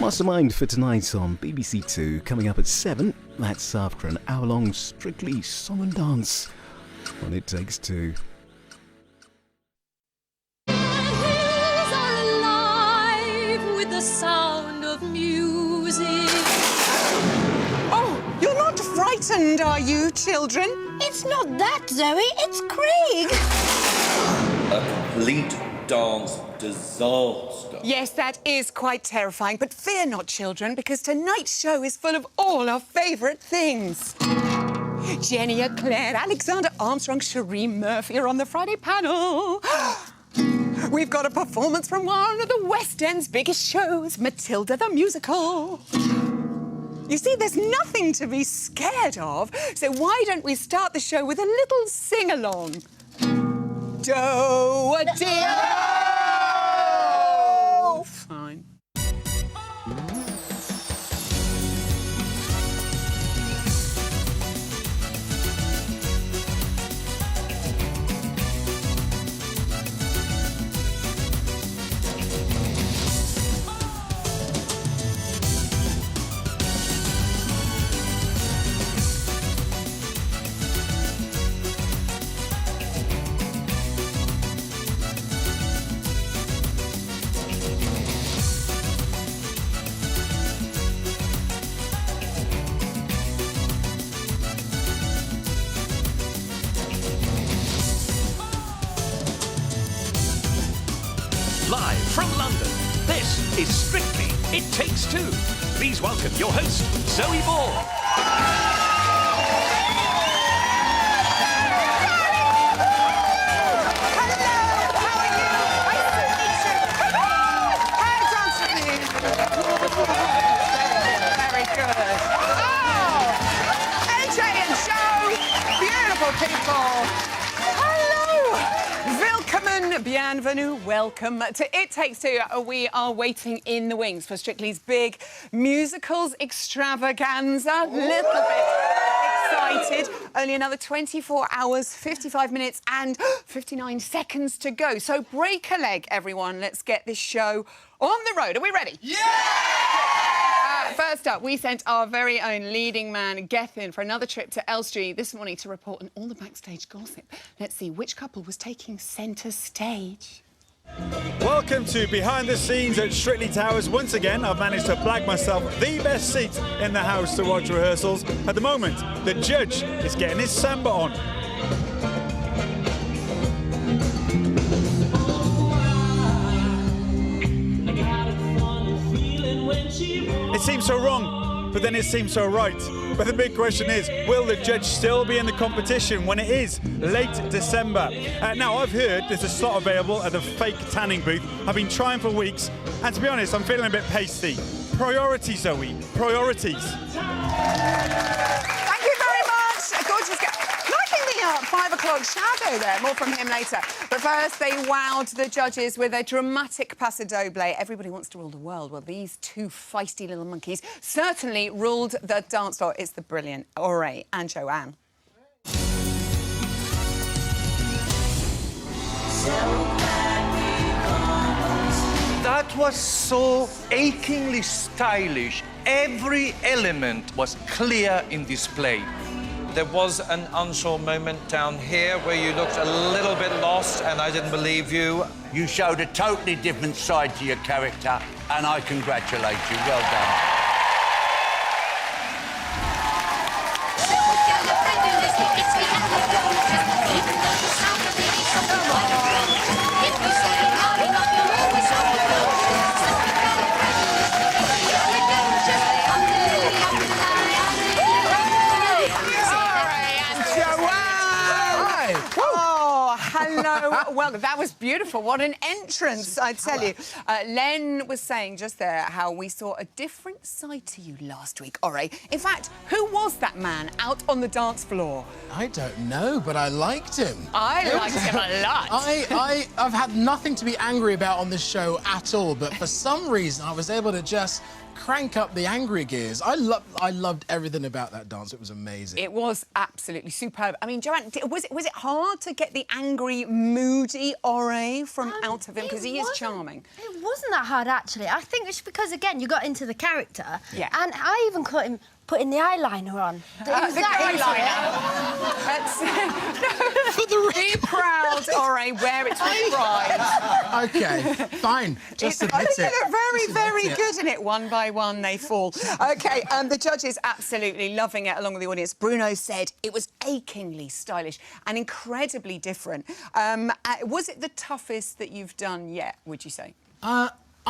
Mastermind for tonight on BBC Two, coming up at 7. That's after an hour-long Strictly Song and Dance on It Takes Two. The sound of music. Oh, you're not frightened, are you, children? It's not that, Zoe. It's Craig. A complete dance disaster. Yes, that is quite terrifying, but fear not, children, because tonight's show is full of all our favourite things. Jenny Eclair, Alexander Armstrong, Sheree Murphy are on the Friday panel. We've got a performance from one of the West End's biggest shows, Matilda the Musical. You see, there's nothing to be scared of, so why don't we start the show with a little sing-along? Do-a-dee-o! Fine. Live from London, this is Strictly It Takes Two. Please welcome your host, Zoe Ball. Very good. Oh, AJ and Joe, beautiful people. Hello. Willkommen, bienvenue, welcome to It Takes Two. We are waiting in the wings for Strictly's big musicals extravaganza. Little bit excited. Only another 24 hours, 55 minutes and 59 seconds to go. So break a leg, everyone. Let's get this show on the road. Are we ready? Yeah! First up, we sent our very own leading man, Gethin, for another trip to Elstree this morning to report on all the backstage gossip. Let's see which couple was taking centre stage. Welcome to Behind the Scenes at Strictly Towers. Once again, I've managed to blag myself the best seat in the house to watch rehearsals. At the moment, the judge is getting his samba on. It seems so wrong, but then it seems so right. But the big question is, will the judge still be in the competition when it is late December? Now, I've heard there's a slot available at the fake tanning booth. I've been trying for weeks, and to be honest, I'm feeling a bit pasty. Priorities, Zoe, priorities. Thank you very much. Gorgeous guy. Liking the 5 o'clock shadow there. More from him later. But first, they wowed the judges with a dramatic paso doble. Everybody wants to rule the world. Well, these two feisty little monkeys certainly ruled the dance floor. It's the brilliant Ore and Joanne. That was so achingly stylish. Every element was clear in display. There was an unsure moment down here where you looked a little bit lost and I didn't believe you. You showed a totally different side to your character, and I congratulate you. Well done. Hello. Well, that was beautiful. What an entrance, I tell you. Len was saying just there how we saw a different side to you last week, Ore. In fact, who was that man out on the dance floor? I don't know, but I liked him. I liked him a lot. I've had nothing to be angry about on this show at all, but for some reason I was able to just crank up the angry gears. I loved everything about that dance. It was amazing. It was absolutely superb. I mean, Joanne, was it hard to get the angry, moody Ore from out of him? Because he is charming. It wasn't that hard, actually. I think it's because, again, you got into the character. Yeah. And I even caught him putting the eyeliner on. The eyeliner. Be proud, Ore, wear it with pride. OK, fine. Just admit it. They look very, very good in it. One by one, they fall. OK, the judges absolutely loving it along with the audience. Bruno said it was achingly stylish and incredibly different. Was it the toughest that you've done yet, would you say?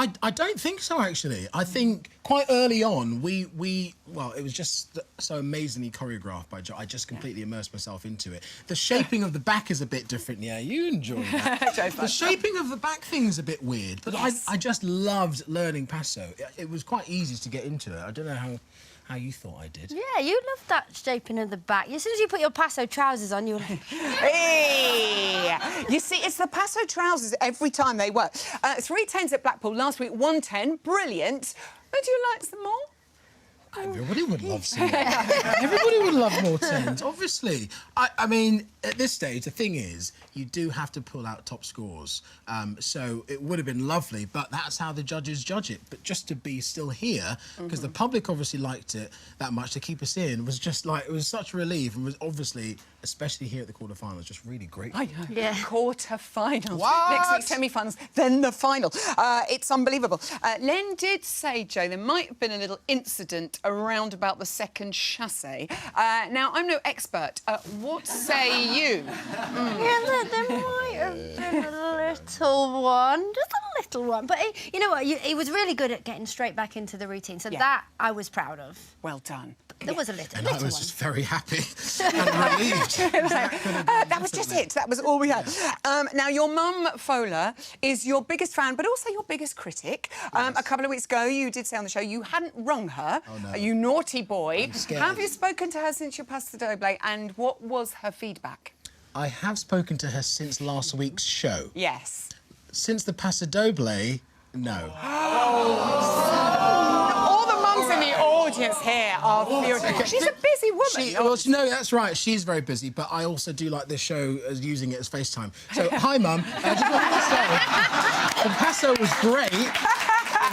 I don't think so, actually. I think quite early on, well, it was just so amazingly choreographed by Joe. I just completely immersed myself into it. The shaping of the back is a bit different. Yeah, you enjoyed that. The shaping of the back thing's a bit weird, but yes. I just loved learning passo. It was quite easy to get into it. I don't know how you thought I did. Yeah, you loved that shaping of the back. As soon as you put your passo trousers on, you were like... Hey! You see, it's the passo trousers every time they work. 3 10s at Blackpool last week, 1 10. Brilliant. Would you like some more? Everybody would love some more. Everybody would love more 10s, obviously. I mean, at this stage, the thing is, you do have to pull out top scores. So it would have been lovely, but that's how the judges judge it. But just to be still here, because the public obviously liked it that much, to keep us in was just like, it was such a relief, and was obviously, especially here at the quarterfinals, just really great. I know. Yeah. Quarterfinals. What? Next week's semi-finals, then the final. It's unbelievable. Len did say, Joe, there might have been a little incident around about the second chassis. Now, I'm no expert. What say you? Yeah, there might have been a little one. Just a little one. But you know what? He was really good at getting straight back into the routine. So that I was proud of. Well done. There was a little And one. I was just very happy and relieved. That was just it. That was all we had. Now, your mum, Fola, is your biggest fan, but also your biggest critic. Yes. A couple of weeks ago, you did say on the show you hadn't rung her. Oh, no. You naughty boy. I'm scared. Have you spoken to her since your Paso Doble, and what was her feedback? I have spoken to her since last week's show. Yes. Since the Paso Doble, no. All the mums in the audience here are furious. She's a busy woman. No, that's right. She's very busy, but I also do like this show as using it as FaceTime. So, hi, Mum. I just wanted to say, the Paso was great.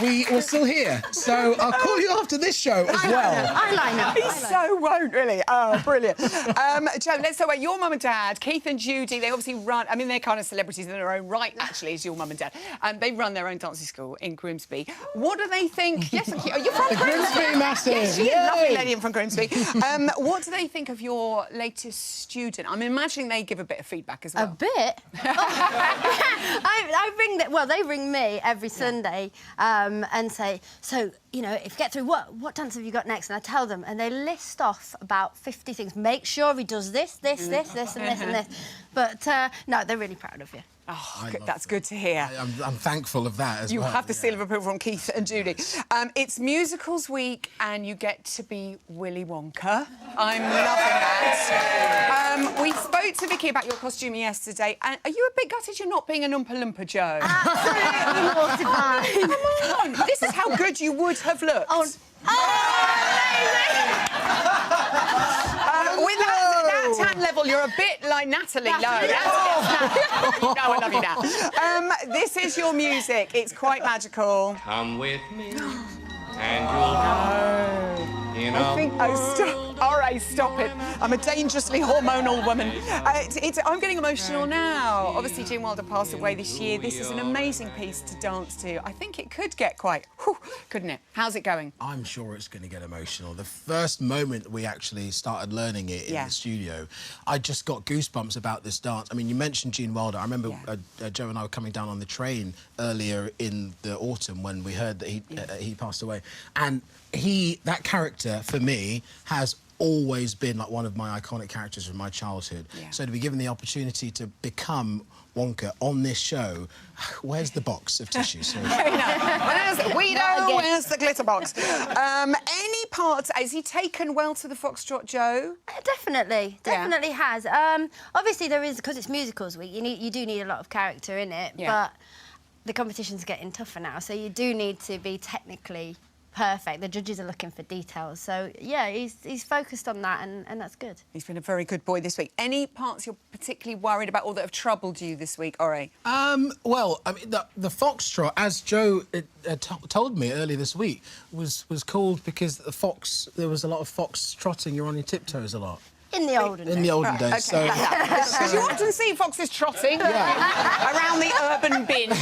We were still here, so I'll call you after this show as well. Eyeliner. He so won't, really. Oh, brilliant. Joe, let's talk about your mum and dad, Keith and Judy. They obviously run... I mean, they're kind of celebrities in their own right, actually, as your mum and dad. They run their own dancing school in Grimsby. What do they think... Yes, are you from Grimsby, massive. Yes, she's Yay. a lovely lady from Grimsby. What do they think of your latest student? I'm imagining they give a bit of feedback as well. A bit? I ring them... Well, they ring me every Sunday and say, so, you know, if you get through, what dance have you got next? And I tell them, and they list off about 50 things. Make sure he does this, and this, and this. But, no, they're really proud of you. Oh, that's good to hear. I'm thankful of that as well. You have the seal of approval from Keith and Judy. It's Musicals Week and you get to be Willy Wonka. I'm loving that. We spoke to Vicky about your costume yesterday. And are you a bit gutted you're not being an Oompa Loompa, Joe? Absolutely mortified. Come on. This is how good you would have looked. With that tan level, you're a bit like Natalie Lowe. No, I love you now. This is your music. It's quite magical. Come with me, and you'll know. I think... Oh, stop. All right, stop it. I'm a dangerously hormonal woman. I'm getting emotional now. Obviously, Gene Wilder passed away this year. This is an amazing piece to dance to. I think it could get quite... Whew, couldn't it? How's it going? I'm sure it's going to get emotional. The first moment we actually started learning it in the studio, I just got goosebumps about this dance. I mean, you mentioned Gene Wilder. I remember Joe and I were coming down on the train earlier in the autumn when we heard that he passed away. And that character, for me, has always been like one of my iconic characters from my childhood. Yeah. So to be given the opportunity to become Wonka on this show, where's the box of tissues? Where's the glitter box? Any parts, has he taken well to the Foxtrot, Joe? Definitely has. Obviously there is, because it's Musicals Week, you do need a lot of character in it, but the competition's getting tougher now, so you do need to be technically perfect. The judges are looking for details. So, yeah, he's focused on that, and that's good. He's been a very good boy this week. Any parts you're particularly worried about or that have troubled you this week, Ore? Well, I mean, the foxtrot, as Joe told me earlier this week, was called because there was a lot of fox trotting. You're on your tiptoes a lot. In the olden days. In the olden days, so... Because you often see foxes trotting around the urban bins.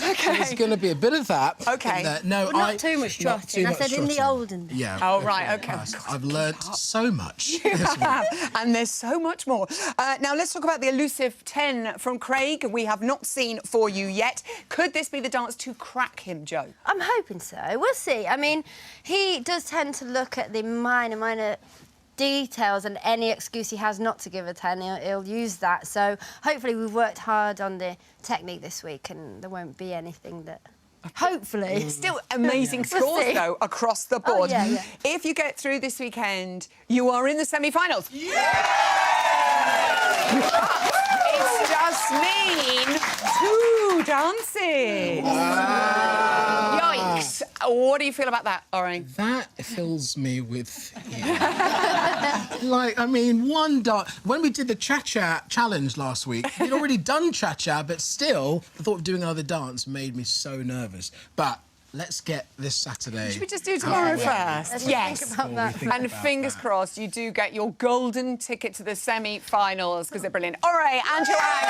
Okay. There's going to be a bit of that. Okay. Well, not too much trotting. I said in the olden days. Yeah. Oh, right, OK. I've learnt so much. And there's so much more. Now, let's talk about the elusive 10 from Craig. We have not seen for you yet. Could this be the dance to crack him, Joe? I'm hoping so. We'll see. I mean, he does tend to look at the minor details, and any excuse he has not to give a 10, he'll use that. So hopefully we've worked hard on the technique this week, and there won't be anything that... Hopefully. Still amazing scores, though, across the board. Oh, yeah. If you get through this weekend, you are in the semi-finals. Yeah! It's just mean 2 dances. Yikes. What do you feel about that, Ore? That fills me with... like, I mean, one dance... When we did the cha-cha challenge last week, we'd already done cha-cha, but still, the thought of doing another dance made me so nervous. But let's get this Saturday... Should we just do tomorrow first? Yes. Think about that. And fingers crossed, you do get your golden ticket to the semi-finals, because they're brilliant. Ore and Joanne.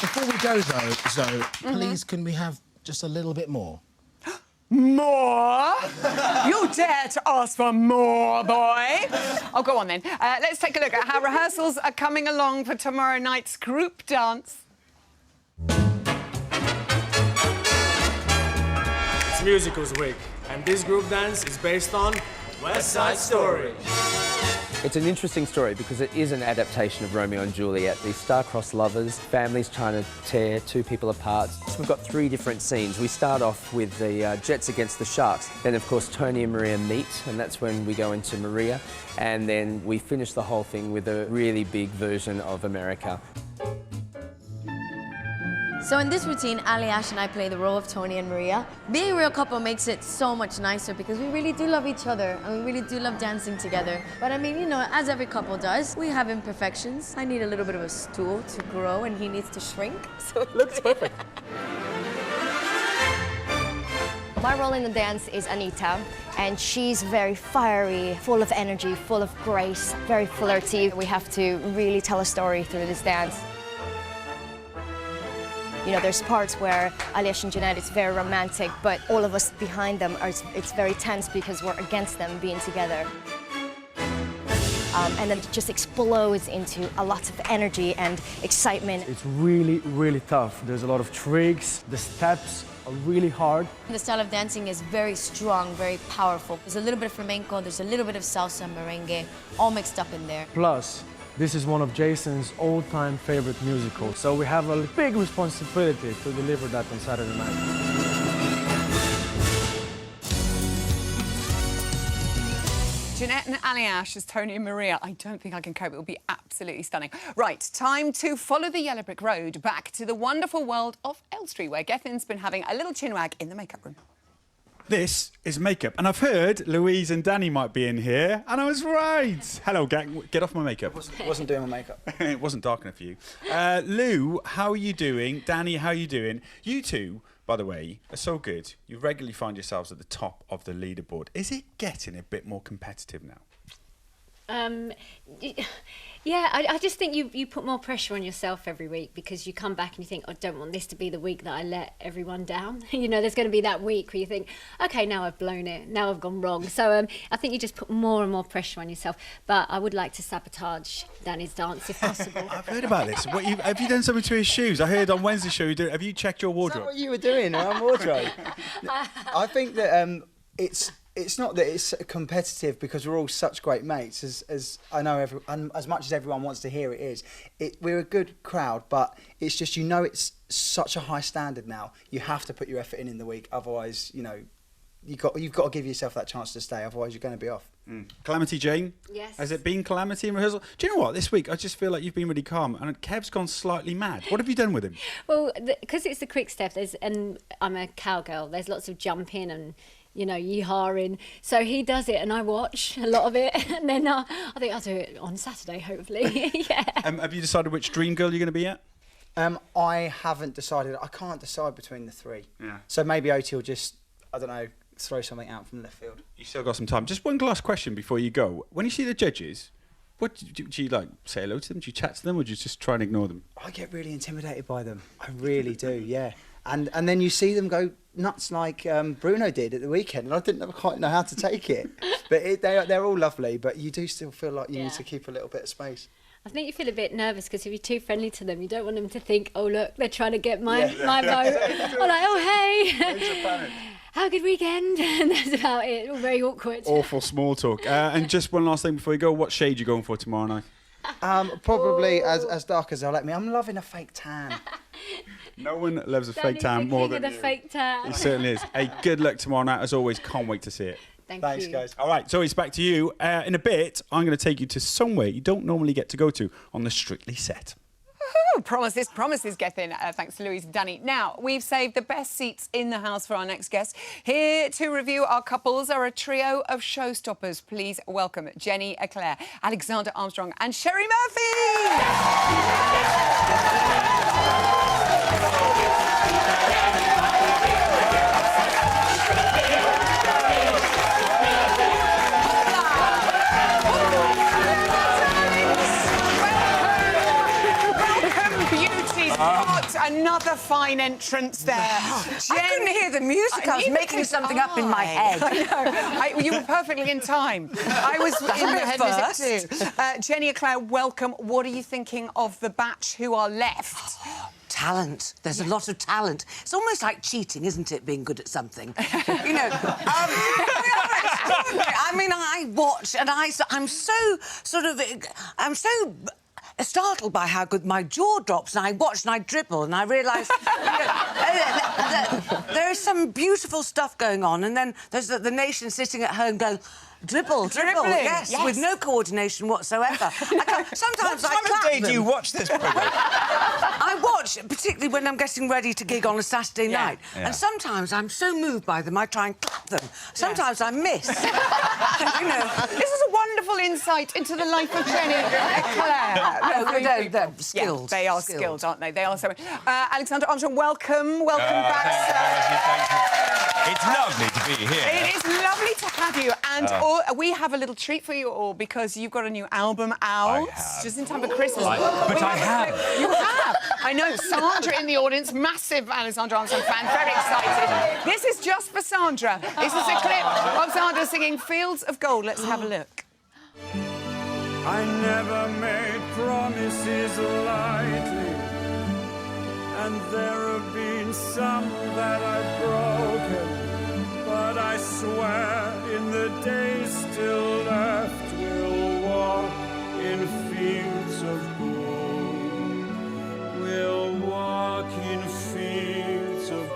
Before we go, though, Zoe, please, can we have just a little bit more? More? You dare to ask for more, boy? Oh, go on, then. Let's take a look at how rehearsals are coming along for tomorrow night's group dance. It's Musicals Week, and this group dance is based on West Side Story. It's an interesting story because it is an adaptation of Romeo and Juliet. These star-crossed lovers, families trying to tear 2 people apart. So we've got 3 different scenes. We start off with the Jets against the Sharks. Then, of course, Tony and Maria meet, and that's when we go into Maria. And then we finish the whole thing with a really big version of America. So in this routine, Ali, Ash and I play the role of Tony and Maria. Being a real couple makes it so much nicer because we really do love each other and we really do love dancing together. But I mean, you know, as every couple does, we have imperfections. I need a little bit of a stool to grow and he needs to shrink. So it looks perfect. My role in the dance is Anita, and she's very fiery, full of energy, full of grace, very flirty. We have to really tell a story through this dance. You know, there's parts where Aliash and Jeanette, it's very romantic, but all of us behind them, it's very tense because we're against them being together. And then it just explodes into a lot of energy and excitement. It's really, really tough. There's a lot of tricks. The steps are really hard. The style of dancing is very strong, very powerful. There's a little bit of flamenco, there's a little bit of salsa, merengue, all mixed up in there. Plus, this is one of Jason's all-time favorite musicals, so we have a big responsibility to deliver that on Saturday night. Jeanette and Aliash as Tony and Maria. I don't think I can cope. It will be absolutely stunning. Right, time to follow the yellow brick road back to the wonderful world of Elstree, where Gethin's been having a little chinwag in the makeup room. This is makeup, and I've heard Louise and Danny might be in here, and I was right. Hello, gang. Get off my makeup. Wasn't doing my makeup. It wasn't dark enough for you. Lou, how are you doing? Danny, how are you doing? You two, by the way, are so good. You regularly find yourselves at the top of the leaderboard. Is it getting a bit more competitive now? Yeah, I just think you put more pressure on yourself every week because you come back and you think, I don't want this to be the week that I let everyone down. You know, there's going to be that week where you think, OK, now I've blown it, now I've gone wrong. So I think you just put more and more pressure on yourself. But I would like to sabotage Danny's dance if possible. I've heard about this. Have you done something to his shoes? I heard on Wednesday's show, have you checked your wardrobe? Is that what you were doing around wardrobe? I think that it's not that it's competitive because we're all such great mates, as I know, as much as everyone wants to hear it is. We're a good crowd, but it's just, you know, it's such a high standard now. You have to put your effort in the week, otherwise, you know, you've got to give yourself that chance to stay, otherwise you're going to be off. Calamity Jane? Yes. Has it been calamity in rehearsal? Do you know what? This week, I just feel like you've been really calm, and Kev's gone slightly mad. What have you done with him? Well, because it's the quick step, and I'm a cowgirl, there's lots of jumping and, you know, yee-hawing. So he does it, and I watch a lot of it, and then I think I'll do it on Saturday, hopefully. Yeah. Have you decided which dream girl you're going to be yet? I haven't decided. I can't decide between the three. Yeah. So maybe OT will just, I don't know, throw something out from left field. You still got some time. Just one last question before you go. When you see the judges, what do you like? Say hello to them? Do you chat to them, or do you just try and ignore them? I get really intimidated by them. I really do. Yeah. And then you see them go nuts like Bruno did at the weekend, and I didn't quite know how to take it. But they're all lovely. But you do still feel like you need to keep a little bit of space. I think you feel a bit nervous because if you're too friendly to them, you don't want them to think, oh, look, they're trying to get my vote. Or like, oh, hey, have a good weekend. And that's about it. All very awkward. Awful small talk. And just one last thing before you go. What shade are you going for tomorrow night? Probably as dark as they'll let me. I'm loving a fake tan. No one loves a fake tan more than the you. fake tan. He certainly is. Hey, good luck tomorrow night. As always, can't wait to see it. Thanks, guys. All right, so it's back to you. In a bit, I'm going to take you to somewhere you don't normally get to go to on the Strictly set. Ooh, promises, Gethin. Thanks to Louise and Danny. Now, we've saved the best seats in the house for our next guest. Here to review our couples are a trio of showstoppers. Please welcome Jenny Eclair, Alexander Armstrong and Sherry Another fine entrance there. I couldn't hear the music. I was making something up in my head. I know. You were perfectly in time. I was in the head music too. Jenny Eclair, welcome. What are you thinking of the batch who are left? Talent. There's a lot of talent. It's almost like cheating, isn't it, being good at something? You know, I mean, I watch and I'm so startled by how good my jaw drops, and I watch and I dribble and I realise there is some beautiful stuff going on, and then there's the nation sitting at home going, dribble, yes, with no coordination whatsoever. Sometimes I clap them. Do you watch this programme? I watch, particularly when I'm getting ready to gig on a Saturday night, and sometimes I'm so moved by them I try and clap them. Sometimes I miss. You know, this is a wonderful insight into the life of Jenny Eclair. They're skilled. Yeah, they are skilled, aren't they? They are so. Alexander Armstrong, welcome back, sir. It's lovely to be here. It is lovely to have you, and we have a little treat for you all because you've got a new album out just in time for Christmas. I have. You have. I know. Sandra in the audience, massive Alexander Armstrong fan, very excited. This is just for Sandra. This is a clip of Sandra singing "Fields of Gold." Let's have a look. I never made promises lightly, and there have been some that I've broken, but I swear in the days still left we'll walk in fields of gold. We'll walk in fields of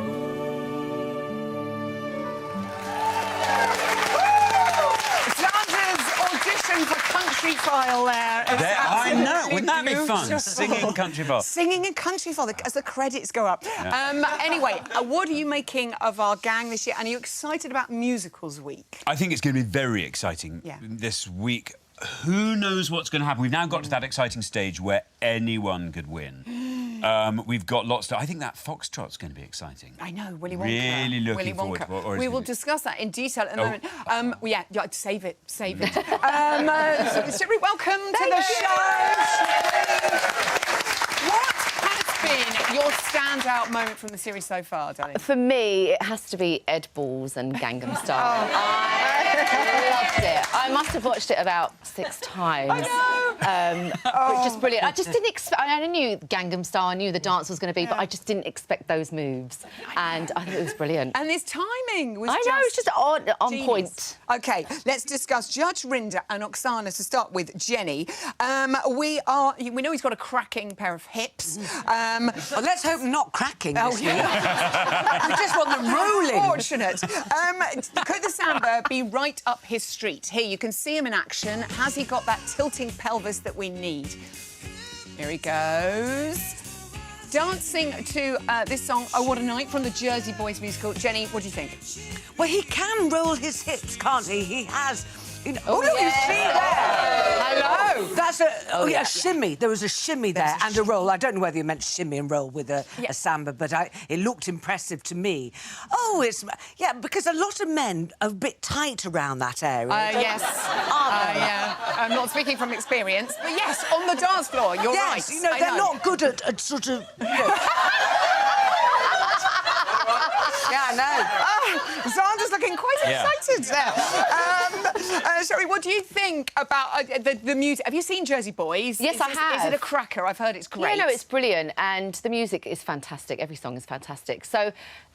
Audition for Country File there. I know. Wouldn't that be fun? Beautiful. Singing Country File. Singing in Country File as the credits go up. Yeah. Anyway, what are you making of our gang this year? And are you excited about Musicals Week? I think it's going to be very exciting this week. Who knows what's going to happen? We've now got to that exciting stage where anyone could win. We've got lots to... I think that Foxtrot's going to be exciting. I know, Willy Wonka. Really looking Willy forward Wonka. to what... We will discuss that in detail in a moment. Yeah, save it. Save it. Sherry, welcome to the show. What has been your standout moment from the series so far, darling? For me, it has to be Ed Balls and Gangnam Style. I loved it. I must have watched it about 6 times. I know. Just brilliant. I just didn't expect... I knew Gangnam Style, I knew the dance was going to be, but I just didn't expect those moves. And I thought it was brilliant. And his timing was I know, it's just on point. OK, let's discuss Judge Rinder and Oksana to start with. Jenny, we know he's got a cracking pair of hips. Well, let's hope not cracking this week. We just want them rolling. Unfortunate. Could the samba be right up his street? Here, you can see him in action. Has he got that tilting pelvis that we need? Here he goes. Dancing to this song, Oh What a Night, from the Jersey Boys musical. Jenny, what do you think? Well, he can roll his hips, can't he? He has... You know, Oh, look, yeah. you see there? Hello. That's a shimmy. There was a shimmy there and a roll. I don't know whether you meant shimmy and roll with a samba, but it looked impressive to me. Oh, it's... Yeah, because a lot of men are a bit tight around that area. Yes. Yeah. I'm not speaking from experience, but yes, on the dance floor, you're right. Yes, you know, they're not good at sort of... You know... Yeah, I know. Xander's looking quite excited there. Sorry, what do you think about the music? Have you seen Jersey Boys? Yes, I have. Is it a cracker? I've heard it's great. Yeah, no, it's brilliant, and the music is fantastic. Every song is fantastic. So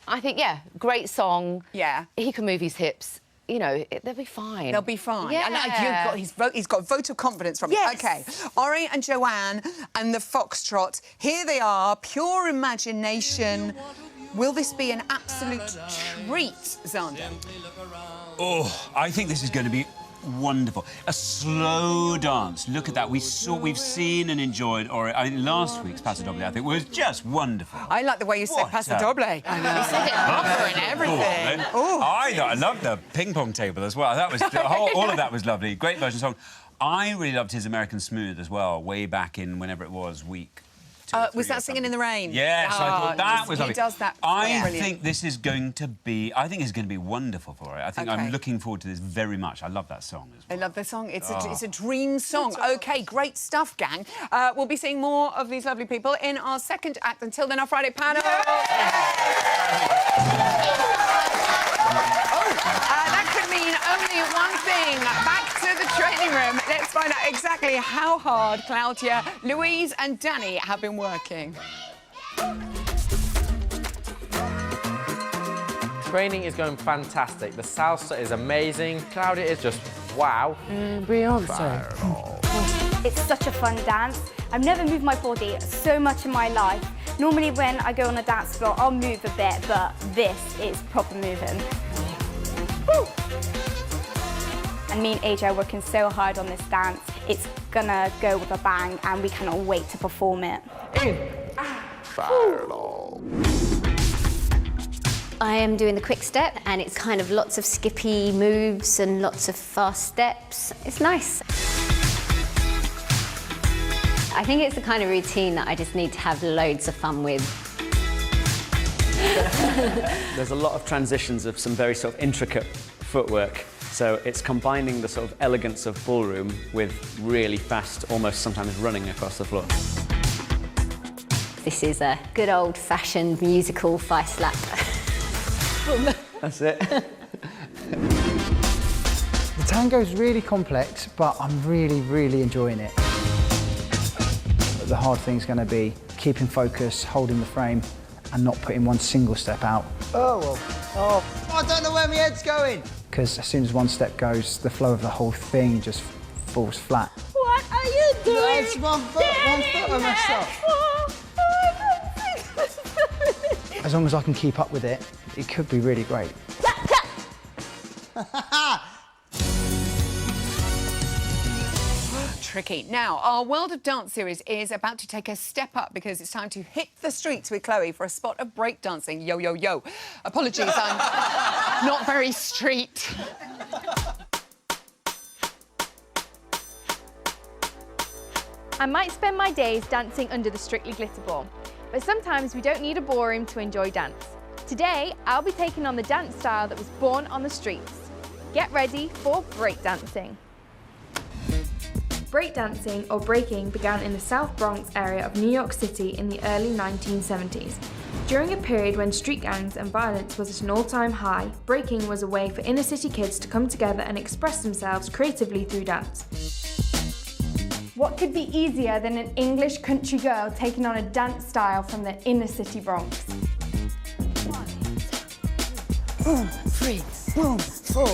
I think, great song. Yeah. He can move his hips. You know, they'll be fine. They'll be fine. Yeah. And he's got a vote of confidence from you. OK. Ori and Joanne and the Foxtrot. Here they are, pure imagination. Will this be an absolute treat, Xander? Oh, I think this is going to be wonderful. A slow dance. Look at that. We've seen and enjoyed, last week's Paso Doble, I think, was just wonderful. I like the way you said Paso Doble. You said it proper and everything. I loved the ping pong table as well. That was all of that was lovely. Great version song. I really loved his American Smooth as well, way back in whenever it was, week. Was that Singing in the Rain? Yes, I thought that was lovely. He does that. I think this is going to be... I think it's going to be wonderful for it. I think I'm looking forward to this very much. I love that song as well. I love the song. It's a dream song. OK, great stuff, gang. We'll be seeing more of these lovely people in our second act. Until then, our Friday panel. That could mean only one thing. Back to the training room. Let's find out exactly how hard Claudia, Louise and Danny have been working. Training is going fantastic. The salsa is amazing. Claudia is just wow. Beyonce. It's such a fun dance. I've never moved my body so much in my life. Normally when I go on a dance floor, I'll move a bit, but this is proper moving. Woo! And me and AJ are working so hard on this dance. It's gonna go with a bang, and we cannot wait to perform it. I am doing the quick step, and it's kind of lots of skippy moves and lots of fast steps. It's nice. I think it's the kind of routine that I just need to have loads of fun with. There's a lot of transitions of some very sort of intricate footwork. So it's combining the sort of elegance of ballroom with really fast, almost sometimes running across the floor. This is a good old-fashioned musical thigh slap. That's it. The tango is really complex, but I'm really, really enjoying it. The hard thing's going to be keeping focus, holding the frame, and not putting one single step out. Oh, I don't know where my head's going. Because as soon as one step goes, the flow of the whole thing just falls flat. What are you doing? No, it's one foot I messed up. As long as I can keep up with it, it could be really great. Tricky. Now, our World of Dance series is about to take a step up because it's time to hit the streets with Chloe for a spot of breakdancing. Yo, yo, yo. Apologies, I'm not very street. I might spend my days dancing under the Strictly Glitter Ball, but sometimes we don't need a ballroom to enjoy dance. Today, I'll be taking on the dance style that was born on the streets. Get ready for breakdancing. Breakdancing, or breaking, began in the South Bronx area of New York City in the early 1970s. During a period when street gangs and violence was at an all-time high, breaking was a way for inner city kids to come together and express themselves creatively through dance. What could be easier than an English country girl taking on a dance style from the inner city Bronx? 1, 3, 1, 4.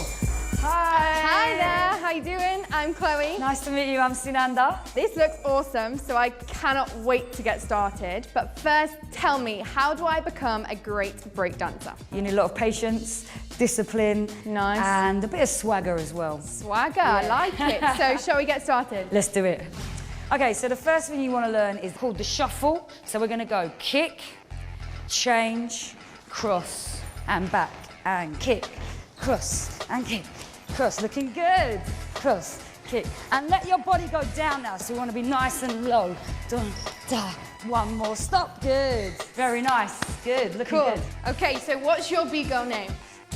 Hi! Hi there, how you doing? I'm Chloe. Nice to meet you, I'm Sunanda. This looks awesome, so I cannot wait to get started. But first, tell me, how do I become a great break dancer? You need a lot of patience, discipline, and a bit of swagger as well. Swagger, I like it. So shall we get started? Let's do it. Okay, so the first thing you want to learn is called the shuffle. So we're going to go kick, change, cross, and back, and kick, cross, and kick, cross. Looking good. Cross, kick, and let your body go down now. So you want to be nice and low. Dun, da. One more, stop. Good. Very nice. Good, looking good. Okay, so what's your B-girl name?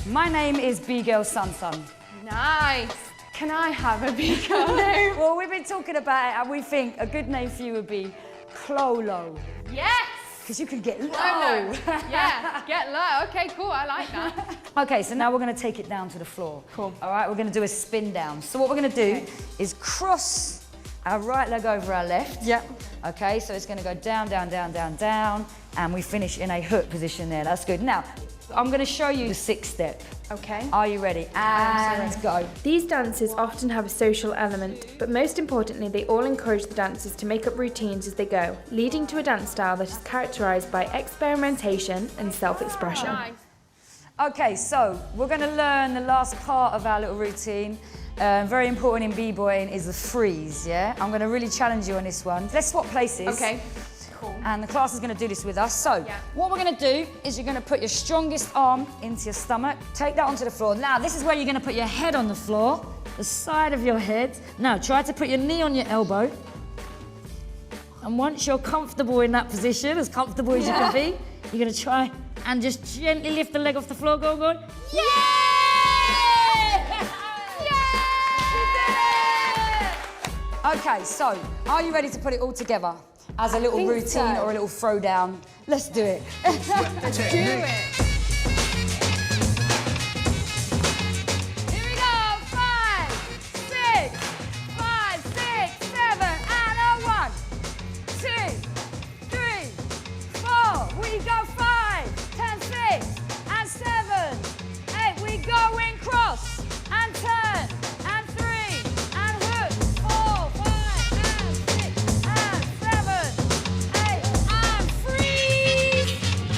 My name is B-girl Sun Sun. Nice. Can I have a B-girl name? Well, we've been talking about it, and we think a good name for you would be Clolo. Yes! Because you can get low. Yeah, get low. Okay, cool, I like that. Okay, so now we're going to take it down to the floor. Cool. All right, we're going to do a spin down. So what we're going to do is cross our right leg over our left. Yep. Okay, so it's going to go down, down, down, down, down, and we finish in a hook position there. That's good. Now, I'm going to show you the 6th step. Okay. Are you ready? And go. These dances often have a social element, but most importantly, they all encourage the dancers to make up routines as they go, leading to a dance style that is characterized by experimentation and self-expression. Nice. Okay, so we're going to learn the last part of our little routine. Very important in b-boying is the freeze, yeah? I'm going to really challenge you on this one. Let's swap places. Okay. Cool. And the class is going to do this with us. So, what we're going to do is you're going to put your strongest arm into your stomach, take that onto the floor. Now, this is where you're going to put your head on the floor, the side of your head. Now, try to put your knee on your elbow. And once you're comfortable in that position, as comfortable as you can be, you're going to try and just gently lift the leg off the floor. Go, go. Yeah! Okay, so are you ready to put it all together as a little routine or a little throwdown? Let's do it. Let's do it. Here we go. 5, 6, 5, 6, 7, and a 1, 2, 3, 4. We go 5, 10, 6, and 7, 8. We go in cross and turn and 3 and hook. 4, 5, and 6 and 7, 8 and freeze.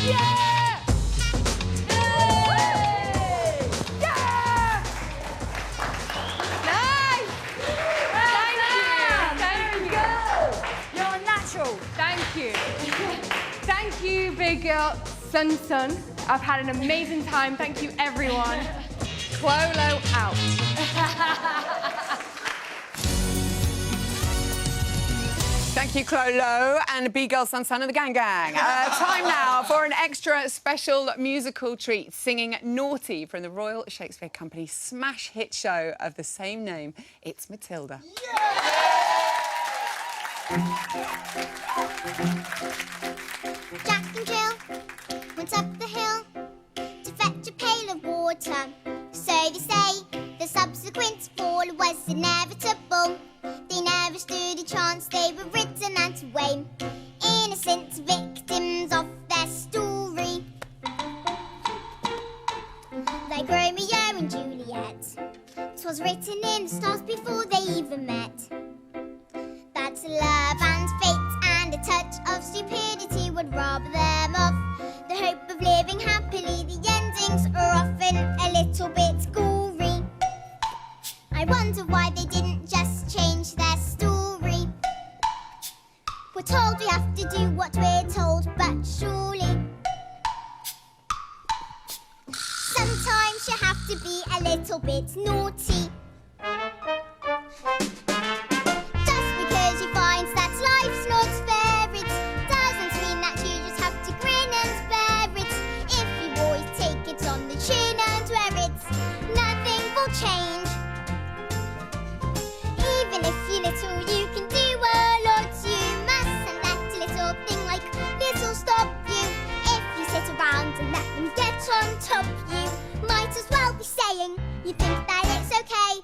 Yeah! Yay! Yeah! Nice! Thank you. You're a natural. Thank you. Thank you, big girl, Sun Sun. I've had an amazing time. Thank you, everyone. Clolo out. Thank you, Clolo, and B-Girl Sun Sun and the Gang Gang. Time now for an extra special musical treat, singing Naughty from the Royal Shakespeare Company's smash hit show of the same name. It's Matilda. Jack and Jill went up the hill to fetch a pail of water. So they say the subsequent fall was inevitable. They never stood a chance, they were written out away. Innocent victims of their story. Like Romeo and Juliet. 'Twas written in the stars before they even met. That love and fate and a touch of stupidity would rob them of the hope of living happily. The endings are often a little bit gory. I wonder why they didn't just change their story. We're told we have to do what we're told, but surely sometimes you have to be a little bit naughty. Just because you find that life's not fair, it doesn't mean that you just have to grin and bear it. If you always take it on the chin and wear it, nothing will change. Even if you're little, you can do a lot. You mustn't let a little thing like little stop you. If you sit around and let them get on top you, might as well be saying you think that it's okay.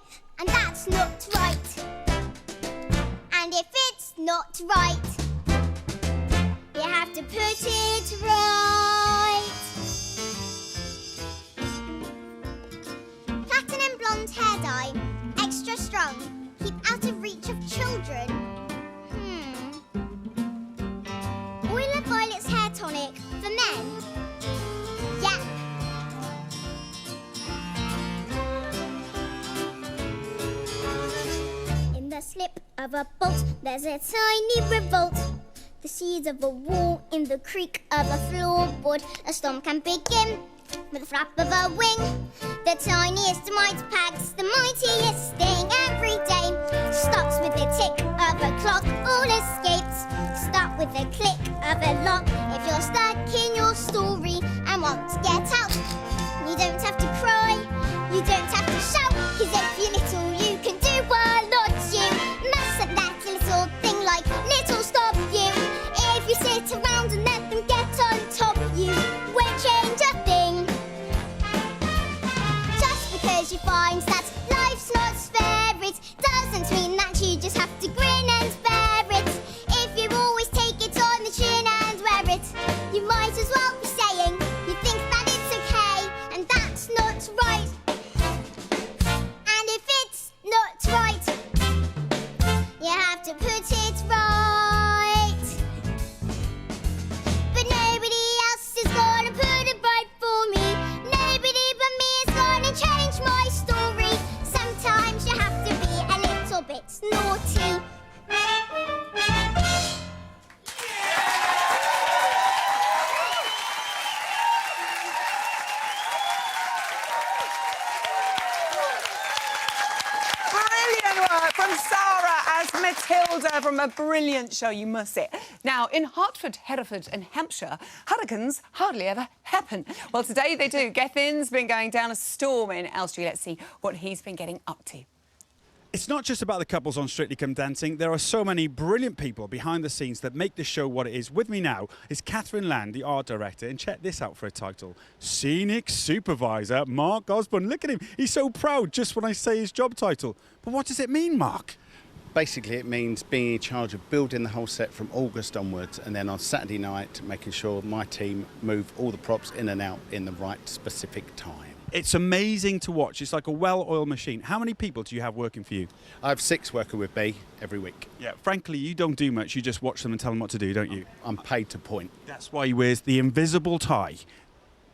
not right. You have to put it right. Platinum blonde hair dye, extra strong. Keep out of reach of children. Oil of Violet's hair tonic for men. Yep. In the slip of a bolt, there's a tiny revolt. The seeds of a war in the creak of a floorboard. A storm can begin with a flap of a wing. The tiniest mite packs the mightiest sting. Every day stops with the tick of a clock. All escapes start with the click of a lock. If you're stuck in your story and want to get out, you don't have to cry, you don't have to shout. 'Cause if you're little, you can do a lot. You mustn't let a little thing like little stop you. If you sit around and let them get on top, you won't change a thing. Just because you find that life's not fair, it doesn't mean that you just have to grin and bear it. If you always take it on the chin and wear it, you might as well be saying you think that it's okay, and that's not right. And if it's not right, you have to put it right. But nobody else is gonna put it right for me. Nobody but me is gonna change my story. Sometimes you have to be a little bit naughty. Brilliant work from Sarah as Matilda from a brilliant show, you must say. Now, in Hertford, Hereford and Hampshire, hurricanes hardly ever happen. Well, today they do. Gethin's been going down a storm in Elstree. Let's see what he's been getting up to. It's not just about the couples on Strictly Come Dancing. There are so many brilliant people behind the scenes that make this show what it is. With me now is Catherine Land, the art director, and check this out for a title. Scenic Supervisor Mark Osborne. Look at him. He's so proud just when I say his job title. But what does it mean, Mark? Basically, it means being in charge of building the whole set from August onwards, and then on Saturday night, making sure my team move all the props in and out in the right specific time. It's amazing to watch. It's like a well-oiled machine. How many people do you have working for you? I have 6 working with me every week. Yeah, frankly, you don't do much. You just watch them and tell them what to do, don't you? I'm paid to point. That's why he wears the invisible tie.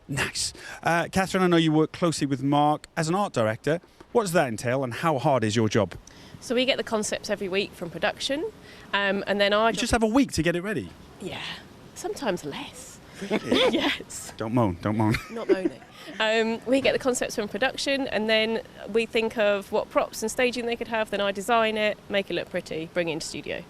Nice. Catherine, I know you work closely with Mark as an art director. What does that entail, and how hard is your job? So we get the concepts every week from production, and then I... You just have a week to get it ready? Yeah, sometimes less. Really? Yes. Don't moan, don't moan. Not moaning. We get the concepts from production, and then we think of what props and staging they could have, then I design it, make it look pretty, bring it into studio.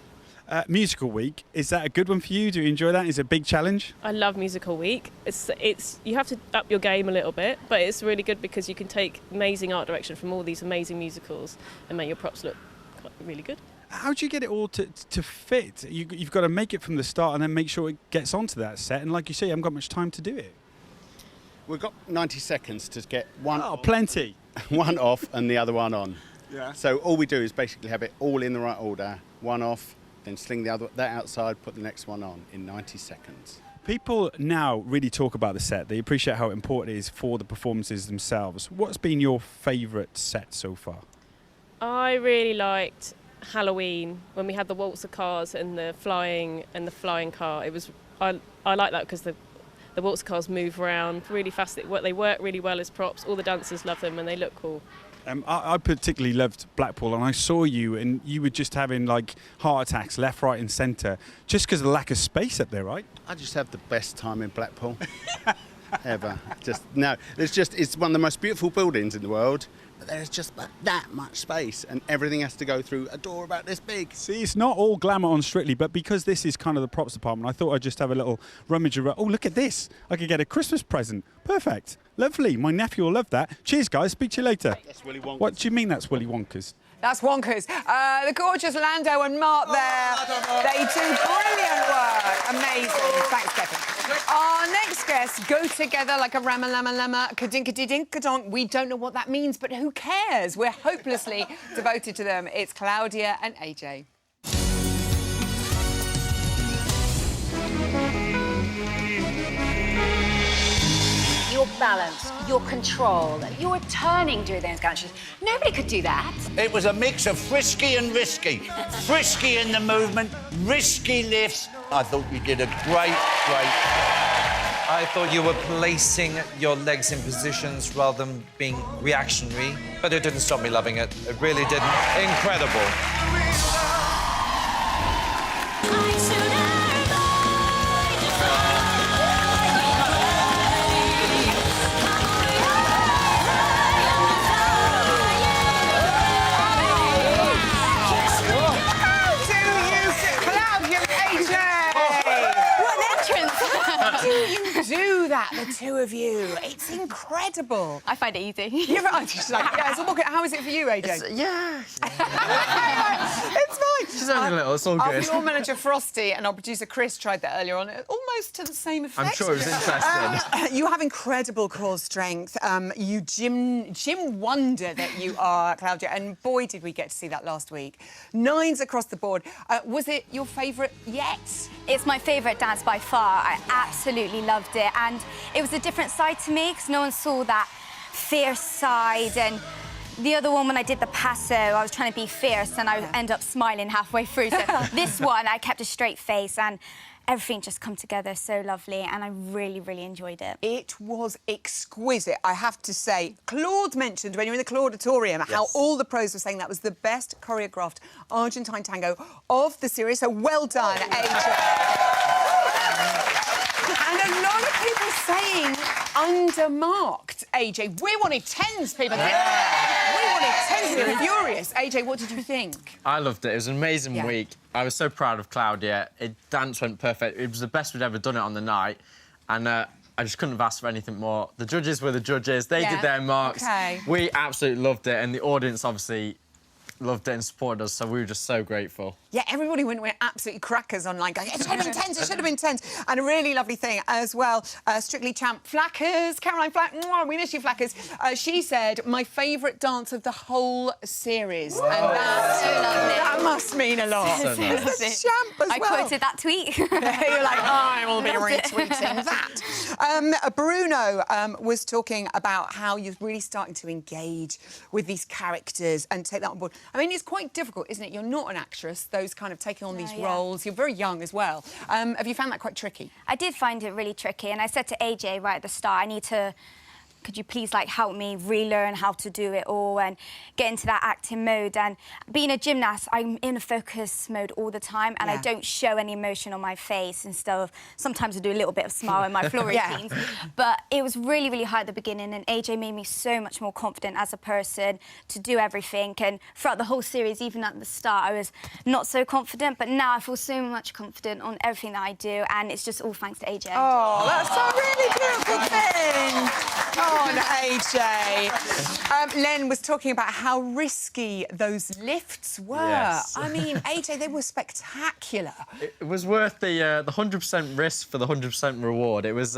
Musical week, is that a good one for you? Do you enjoy that? Is it a big challenge? I love musical week. It's you have to up your game a little bit, but it's really good because you can take amazing art direction from all these amazing musicals and make your props look really good. How do you get it all to fit? You've got to make it from the start and then make sure it gets onto that set. And like you say, you haven't got much time to do it. We've got 90 seconds to get one. Oh, plenty. One off and the other one on. Yeah. So all we do is basically have it all in the right order. One off, then sling that outside, put the next one on in 90 seconds. People now really talk about the set. They appreciate how important it is for the performances themselves. What's been your favourite set so far? I really liked Halloween when we had the waltz of cars and the flying car. It was I like that because the waltz cars move around really fast. They work really well as props. All the dancers love them and they look cool. I particularly loved Blackpool, and I saw you, and you were just having like heart attacks left, right, and centre, just because of the lack of space up there, right? I just have the best time in Blackpool ever. It's one of the most beautiful buildings in the world. But there's just that much space, and everything has to go through a door about this big. See, it's not all glamour on Strictly, but because this is kind of the props department, I thought I'd just have a little rummage around. Oh, look at this. I could get a Christmas present. Perfect. Lovely. My nephew will love that. Cheers, guys. Speak to you later. That's Willy Wonka. What do you mean that's Willy Wonka's? That's Wonkers. The gorgeous Lando and Mark there. They do brilliant work. Amazing. Thanks, Kevin. Our next guests go together like a rama-lama-lama, ka-dink-a-dink-a-donk. We don't know what that means, but who cares? We're hopelessly devoted to them. It's Claudia and AJ. your balance, your control, your turning during those gantries. Nobody could do that. It was a mix of frisky and risky. Frisky in the movement, risky lifts. I thought you did a great. I thought you were placing your legs in positions rather than being reactionary, but it didn't stop me loving it. It really didn't. Incredible. Do that, the two of you. It's incredible. I find it easy. You're right. She's like, yeah, so how is it for you, AJ? Yeah. It's fine. She's only little, it's all Our good. floor manager Frosty and our producer Chris tried that earlier on, almost to the same effect. I'm sure it was interesting. You have incredible core strength. You gym wonder that you are, Claudia, and boy, did we get to see that last week. 9s across the board. Was it your favourite yet? It's my favourite dance by far. I absolutely loved it, and it was a different side to me because no one saw that fierce side. And the other one, when I did the passo, I was trying to be fierce and I end up smiling halfway through. So this one, I kept a straight face and everything just come together so lovely, and I really, really enjoyed it. It was exquisite, I have to say. Claude mentioned when you were in the Clauditorium how all the pros were saying that was the best choreographed Argentine tango of the series. So well done, AJ. And a lot of people saying undermarked, AJ. We wanted 10s, people. Yeah. We wanted 10s. We were furious. AJ, what did you think? I loved it. It was an amazing week. I was so proud of Claudia. Dance went perfect. It was the best we'd ever done it on the night. And I just couldn't have asked for anything more. The judges were the judges. They did their marks. Okay. We absolutely loved it. And the audience, obviously, loved it and supported us, so we were just so grateful. Yeah, everybody went absolutely crackers online going, it should have been 10s, it should have been 10s. And a really lovely thing as well, Strictly Champ Flackers, Caroline Flack, we miss you, Flackers. She said, my favourite dance of the whole series. Whoa. And that So must mean a lot. So nice. As a champ as I well. quoted that tweet. You're like, I will be retweeting that. Bruno was talking about how you're really starting to engage with these characters and take that on board. I mean, it's quite difficult, isn't it? You're not an actress, those kind of taking on these roles. You're very young as well. Have you found that quite tricky? I did find it really tricky, and I said to AJ right at the start, I need to... Could you please, like, help me relearn how to do it all and get into that acting mode? And being a gymnast, I'm in a focus mode all the time, and I don't show any emotion on my face. Instead of, sometimes I do a little bit of smile in my floor routines. But it was really, really hard at the beginning, and AJ made me so much more confident as a person to do everything. And throughout the whole series, even at the start, I was not so confident, but now I feel so much confident on everything that I do, and it's just all thanks to AJ. Oh, that's a really beautiful thing. On AJ. Len was talking about how risky those lifts were. Yes. I mean, AJ, they were spectacular. It was worth the 100% risk for the 100% reward. It was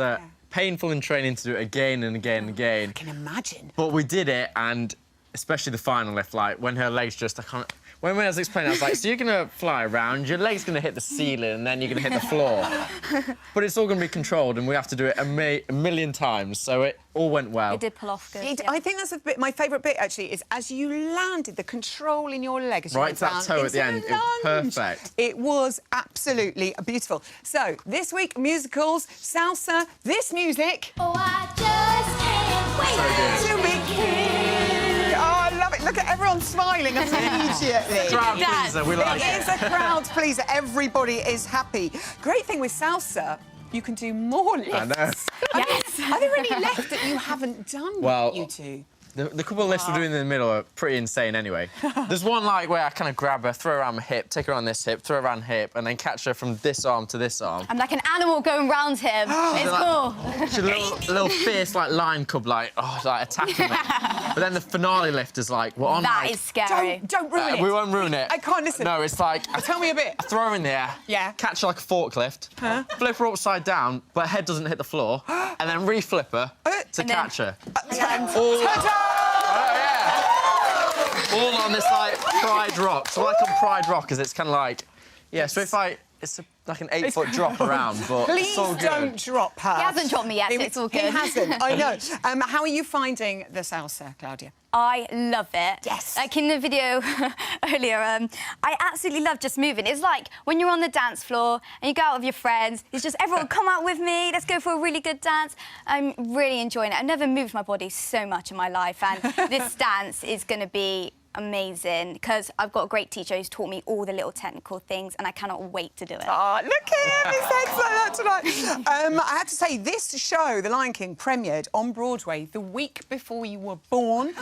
painful in training to do it again and again and again. I can imagine. But we did it, and especially the final lift, like, when her legs just... When I was explaining, I was like, so you're going to fly around, your leg's going to hit the ceiling, and then you're going to hit the floor. But it's all going to be controlled, and we have to do it a million times, so it all went well. It did pull off good. I think that's my favourite bit, actually, is as you landed, the control in your leg as you Right went to that down toe at the end, into it was lunge. perfect. It was absolutely beautiful. So, this week, musicals, salsa, this music... Oh, I just can't wait to begin. Oh, I love it. Look at everyone smiling immediately. Crowd pleaser, we like it. It is a crowd pleaser. Everybody is happy. Great thing with salsa, you can do more lifts. I know. Yes. Are there any left that you haven't done, Well, you two? The couple of lifts we're doing in the middle are pretty insane anyway. There's one, like, where I kind of grab her, throw her around my hip, take her on this hip, throw her around hip, and then catch her from this arm to this arm. I'm like an animal going round him. It's cool. She's a little fierce, like, lion cub, like attacking me. But then the finale lift is like, well, on That like... is scary. Don't ruin it. We won't ruin it. I can't listen. No, it's like... Tell me a bit. I throw her in the air, catch her like a forklift, flip her upside down, but her head doesn't hit the floor, and then re-flip her to catch her. Ta-da! All on this, like, Pride Rock. So, like, on Pride Rock, is it's kind of like... Yeah, so if I like an 8-foot drop around, but Please it's all good. don't drop her. He hasn't dropped me yet, so it's all good. He hasn't, I know. How are you finding the salsa, Claudia? I love it. Yes. Like in the video earlier, I absolutely love just moving. It's like when you're on the dance floor and you go out with your friends, it's just everyone come out with me, let's go for a really good dance. I'm really enjoying it. I've never moved my body so much in my life, and this dance is going to be amazing because I've got a great teacher who's taught me all the little technical things, and I cannot wait to do it. Oh, look at him, his head's like that tonight. I have to say, this show, The Lion King, premiered on Broadway the week before you were born.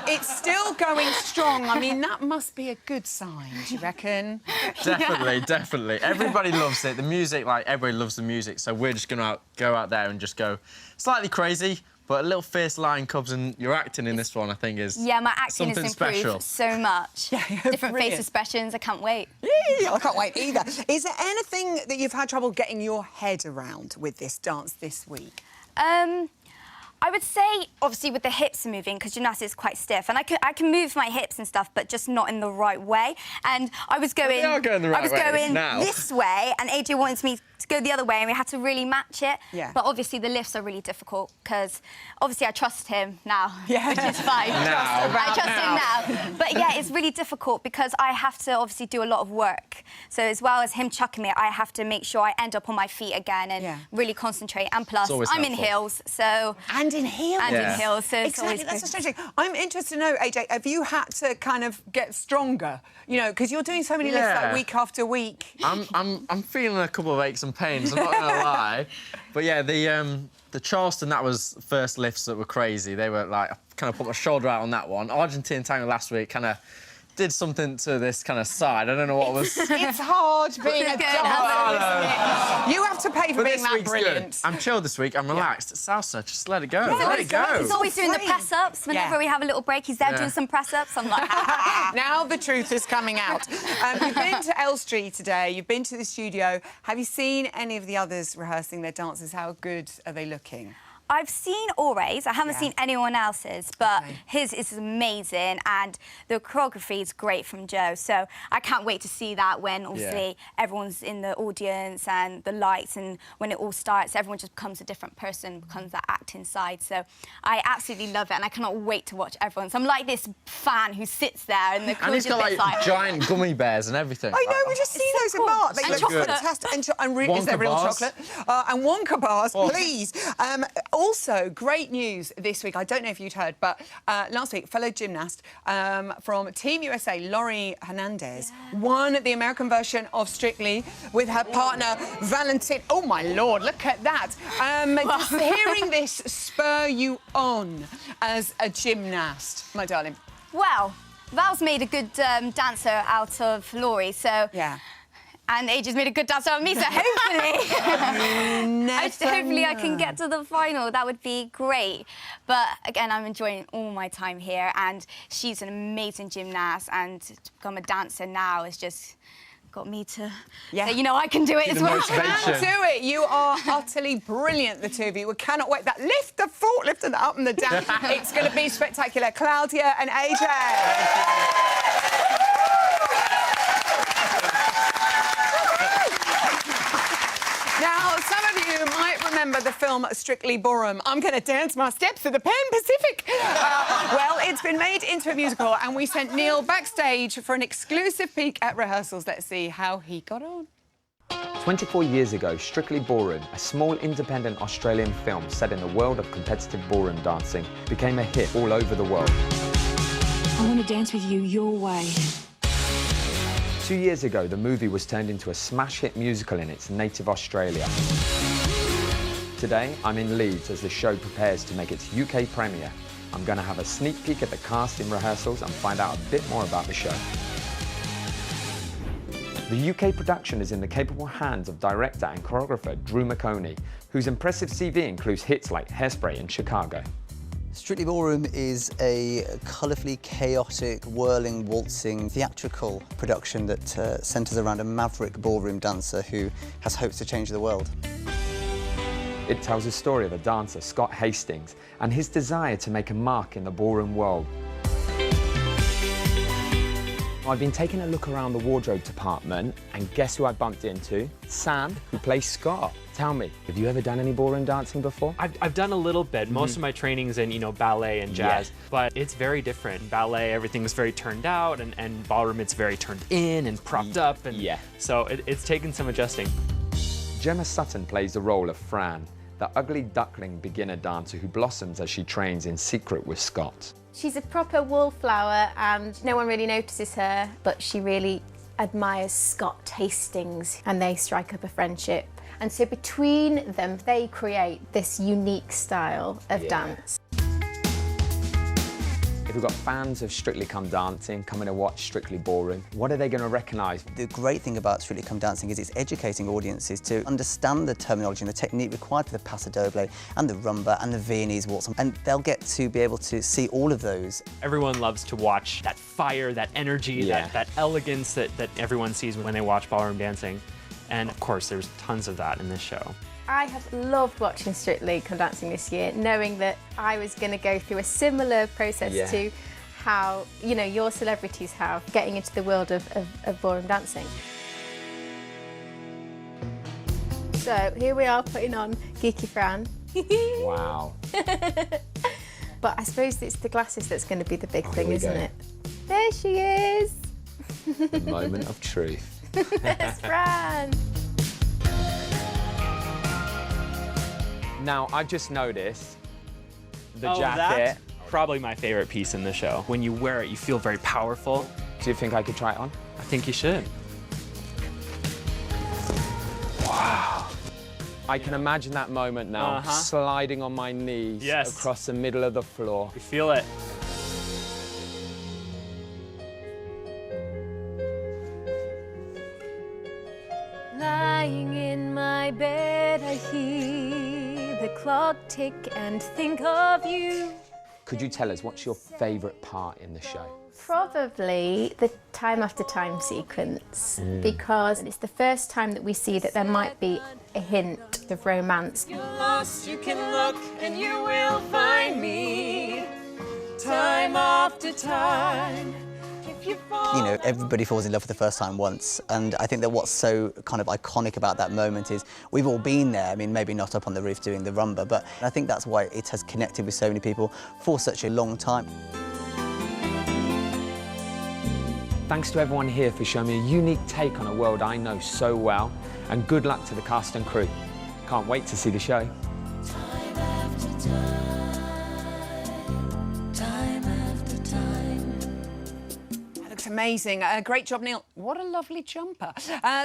It's still going strong. I mean, that must be a good sign, do you reckon? Definitely, definitely. Everybody loves it. The music, like, everybody loves the music, so we're just going to go out there and just go slightly crazy, but a little fierce lion cubs, and your acting in this one, I think, is yeah, my acting something has improved special. so much. Yeah, different brilliant. face expressions. I can't wait. Yeah, I can't wait either. Is there anything that you've had trouble getting your head around with this dance this week? I would say, obviously, with the hips moving, because gymnastics is quite stiff, and I can move my hips and stuff, but just not in the right way. And I was going, They are going the right I was way going now. this way, and AJ wanted me to go the other way, and we had to really match it. Yeah. But obviously, the lifts are really difficult because obviously I trust him now, Yeah. which is fine. Now. I trust him now. But yeah, it's really difficult because I have to obviously do a lot of work. So as well as him chucking me, I have to make sure I end up on my feet again and really concentrate. And plus, It's always I'm in helpful. heels, so And in heels. and Yeah. in heels, so it's Exactly, always that's good. the strange thing. I'm interested to know, AJ, have you had to kind of get stronger? You know, because you're doing so many lifts like Yeah. week after week. I'm feeling a couple of aches and pains, I'm not going to lie. But yeah, the Charleston, that was first lifts that were crazy. They were like, I kind of put my shoulder out on that one. Argentine tango last week kind of did something to this kind of side. I don't know what was... It's hard being a dancer, isn't it? You have to pay for But being this that week's brilliant. good. I'm chilled this week. I'm relaxed. It's salsa. Just let it go. Yeah, let it go. He's always doing the press-ups. Whenever Yeah. we have a little break, he's there Yeah. doing some press-ups. I'm like, Now the truth is coming out. You've been to Elstree today. You've been to the studio. Have you seen any of the others rehearsing their dances? How good are they looking? I've seen Aure's. I haven't Yeah. seen anyone else's, but his is amazing, and the choreography is great from Joe. So I can't wait to see that when obviously everyone's in the audience and the lights, and when it all starts, everyone just becomes a different person, becomes that acting side. So I absolutely love it, and I cannot wait to watch everyone. So I'm like this fan who sits there and the And he's got bits like giant gummy bears and everything. I know, we just see those in Mark. They And look chocolate. fantastic. And is Wonka there real bars. chocolate? And Wonka bars, Oh. please. Also, great news this week. I don't know if you'd heard, but last week, fellow gymnast from Team USA, Laurie Hernandez, won the American version of Strictly with her partner, Valentin. Oh, my Lord, look at that. Does hearing this spur you on as a gymnast, my darling? Well, Val's made a good dancer out of Laurie, so... Yeah. And AJ's made a good dancer out of me, so hopefully... hopefully I can get to the final. That would be great. But, again, I'm enjoying all my time here, and she's an amazing gymnast, and to become a dancer now has just got me to say, you know, I can do it as well. You can do it. You are utterly brilliant, the two of you. We cannot wait. That lift, the forklift, and the up and the down. It's going to be spectacular. Claudia and AJ. Now, some of you might remember the film Strictly Ballroom. I'm going to dance my steps to the Pan Pacific. Well, it's been made into a musical, and we sent Neil backstage for an exclusive peek at rehearsals. Let's see how he got on. 24 years ago, Strictly Ballroom, a small independent Australian film set in the world of competitive ballroom dancing, became a hit all over the world. I want to dance with you your way. 2 years ago, the movie was turned into a smash hit musical in its native Australia. Today, I'm in Leeds as the show prepares to make its UK premiere. I'm going to have a sneak peek at the cast in rehearsals and find out a bit more about the show. The UK production is in the capable hands of director and choreographer Drew McOnie, whose impressive CV includes hits like Hairspray and Chicago. Strictly Ballroom is a colourfully chaotic, whirling, waltzing, theatrical production that centres around a maverick ballroom dancer who has hopes to change the world. It tells the story of a dancer, Scott Hastings, and his desire to make a mark in the ballroom world. I've been taking a look around the wardrobe department, and guess who I bumped into? Sam, who plays Scott. Tell me, have you ever done any ballroom dancing before? I've done a little bit. Most of my training's in, ballet and jazz, but it's very different. Ballet, everything's very turned out, and ballroom, it's very turned in and propped up, and so it's taken some adjusting. Gemma Sutton plays the role of Fran, the ugly duckling beginner dancer who blossoms as she trains in secret with Scott. She's a proper wallflower and no one really notices her, but she really admires Scott Hastings and they strike up a friendship. And so between them, they create this unique style of dance. If we've got fans of Strictly Come Dancing coming to watch Strictly Ballroom, what are they going to recognise? The great thing about Strictly Come Dancing is it's educating audiences to understand the terminology and the technique required for the paso doble and the rumba and the Viennese waltz, and they'll get to be able to see all of those. Everyone loves to watch that fire, that energy, that elegance that everyone sees when they watch ballroom dancing. And of course, there's tons of that in this show. I have loved watching Strictly Come Dancing this year, knowing that I was going to go through a similar process to how, your celebrities have, getting into the world of ballroom dancing. So here we are putting on Geeky Fran. Wow. But I suppose it's the glasses that's going to be the big thing, isn't it? There she is. The moment of truth. There's Fran. Now, I've just noticed the jacket. jacket. Probably my favorite piece in the show. When you wear it, you feel very powerful. Do you think I could try it on? I think you should. Wow. I can imagine that moment now, sliding on my knees across the middle of the floor. You feel it. Lying in my bed, I hear the clock tick and think of you. Could you tell us what's your favourite part in the show? Probably the time after time sequence, because it's the first time that we see that there might be a hint of romance. You're lost, you can look and you will find me. Time after time. Everybody falls in love for the first time once, and I think that what's so kind of iconic about that moment is we've all been there. I mean, maybe not up on the roof doing the rumba, but I think that's why it has connected with so many people for such a long time. Thanks to everyone here for showing me a unique take on a world I know so well, and good luck to the cast and crew. Can't wait to see the show. Time after time. Amazing. Great job, Neil. What a lovely jumper.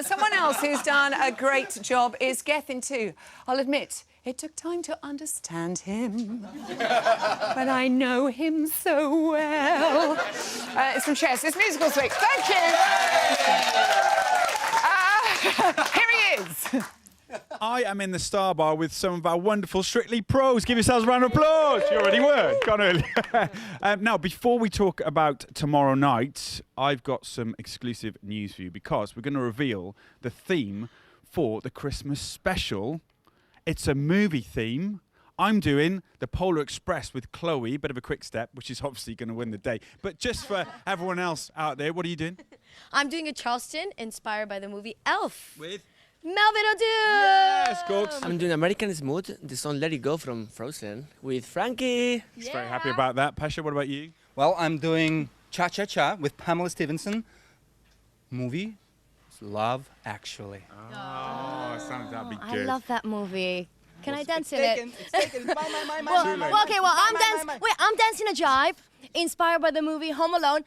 Someone else who's done a great job is Gethin too. I'll admit, it took time to understand him. But I know him so well. It's from Chess. It's Musical Week. Thank you. Here he is. I am in the Star Bar with some of our wonderful Strictly pros. Give yourselves a round of applause. You already were. Gone early. Now, before we talk about tomorrow night, I've got some exclusive news for you because we're going to reveal the theme for the Christmas special. It's a movie theme. I'm doing the Polar Express with Chloe, bit of a quick step, which is obviously going to win the day. But just for everyone else out there, what are you doing? I'm doing a Charleston inspired by the movie Elf. With? Melvin O'Doom! Yes, Cooks. I'm doing American Smooth, the song Let It Go from Frozen, with Frankie. He's very happy about that. Pasha, what about you? Well, I'm doing Cha Cha Cha with Pamela Stevenson. Movie, Love Actually. Oh, that'd be I good. love that movie. Can I dance in taken, it? It's taken. Bye. I'm dancing a jive inspired by the movie Home Alone.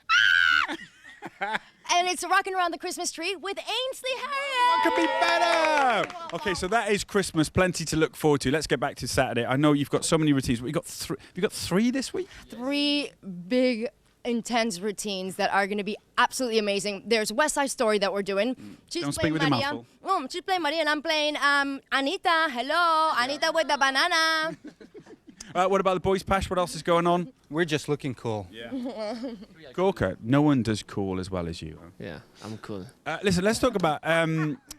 And it's rocking around the Christmas tree with Ainsley Harriott. What could be better? Okay, so that is Christmas. Plenty to look forward to. Let's get back to Saturday. I know you've got so many routines. You got three this week? 3 big, intense routines that are going to be absolutely amazing. There's West Side Story that we're doing. Don't speak with your mouth full. She's playing Maria and I'm playing Anita. Hello, Anita with the banana. What about the boys, Pash? What else is going on? We're just looking cool. Yeah. Gorka, no one does cool as well as you. Yeah, I'm cool. Listen, let's talk about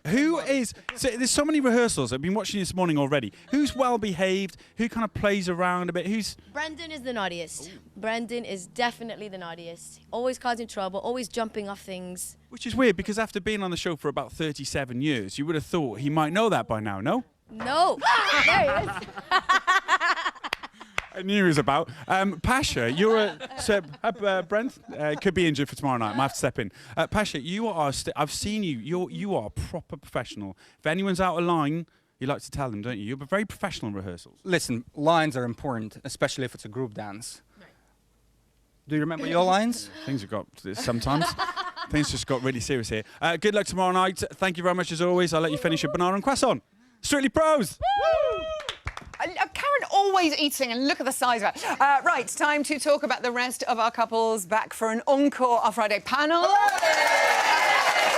who is... So there's so many rehearsals. I've been watching this morning already. Who's well-behaved? Who kind of plays around a bit? Who's... Brendan is the naughtiest. Brendan is definitely the naughtiest. Always causing trouble, always jumping off things. Which is weird, because after being on the show for about 37 years, you would have thought he might know that by now, no? No. There he is. I knew he was about. Pasha, you're a... Brent could be injured for tomorrow night. Might have to step in. Pasha, you are... I've seen you. You are a proper professional. If anyone's out of line, you like to tell them, don't you? You're very professional in rehearsals. Listen, lines are important, especially if it's a group dance. Do you remember your lines? Things have got... Sometimes. Things just got really serious here. Good luck tomorrow night. Thank you very much, as always. I'll let you finish your banana and croissant. Strictly Pros! Karen always eating, and look at the size of it. Right, time to talk about the rest of our couples back for an encore our Friday panel.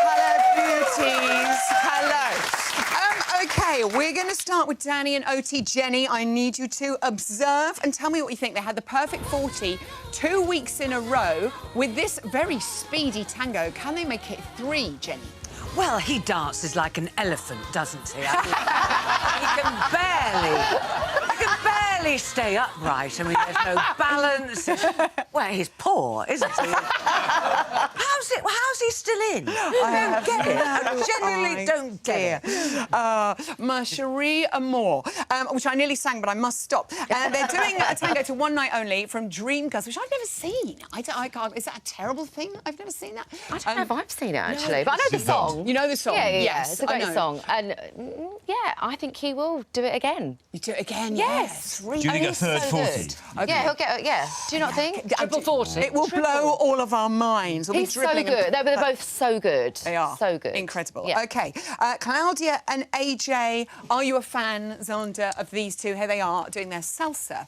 Hello, beauties. Hello. OK, we're going to start with Danny and OT. Jenny, I need you to observe and tell me what you think. They had the perfect 40 2 weeks in a row with this very speedy tango. Can they make it 3, Jenny? Well, he dances like an elephant, doesn't he? I mean, he can barely stay upright. I mean, there's no balance. Well, he's poor, isn't he? How's he still in? I don't get it. I genuinely don't get it. Ma Cherie Amour, which I nearly sang, but I must stop. They're doing a tango to One Night Only from Dreamgirls, which I've never seen. I can't. Is that a terrible thing? I've never seen that. I don't know if I've seen it, actually, but I know the song. You know the song? Yeah, yes, it's a great song. And, yeah, I think he will do it again. You do it again? Yes. Do you think a third 40? Okay. Yeah, he'll get... Yeah. Do you not think? Triple 40. It will blow all of our minds. We'll He's so good. They're both so good. They are. So good. Incredible. Yeah. OK. Claudia and AJ, are you a fan, Zonda, of these two? Here they are doing their salsa.